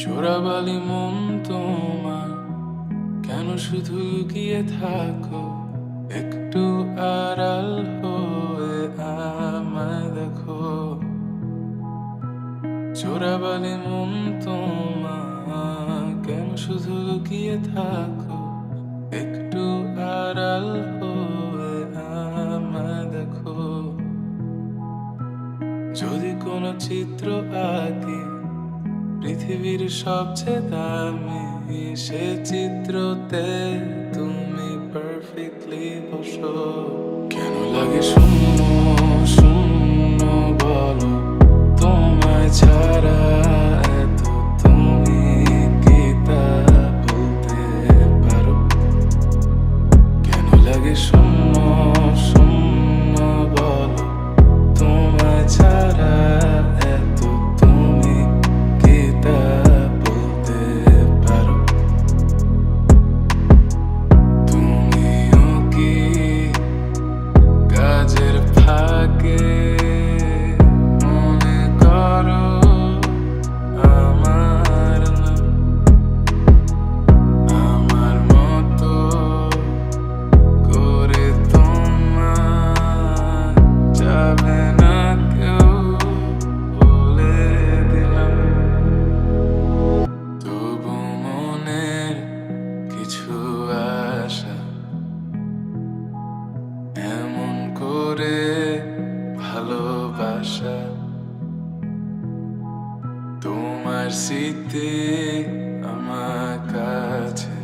চোরাবালি মন তোমার কেন শুধু লুকিয়ে থাকো? একটু আড়াল হয়ে আমায় দেখো। চোরাবালি মন তোমার কেন শুধু লুকিয়ে থাকো? একটু আড়াল হয়ে আমায় দেখো। যদি কোনো চিত্র আঁকি পৃথিবীর সবচেয়ে দামি, সে চিত্রতে তুমি পারফেক্টলি বসো। কেন লাগে শূন্য শূন্য বলো তোমায় ছাড়া? এত তুমি কি তা বলতে পারো? কেন লাগে শূন্য শূন্য বলো তোমায় ছাড়া? এত তুমি কি তা বলতে পারো? তুমিও কি কাজের ফাঁকে মনে করো আমার নাম? আমার মতো করে তোমার যাবে না কেউ, বলে দিলাম। তবু মনের কিছু আশা এমন করে ভালোবাসা, তোমার স্মৃতি আমার কাছে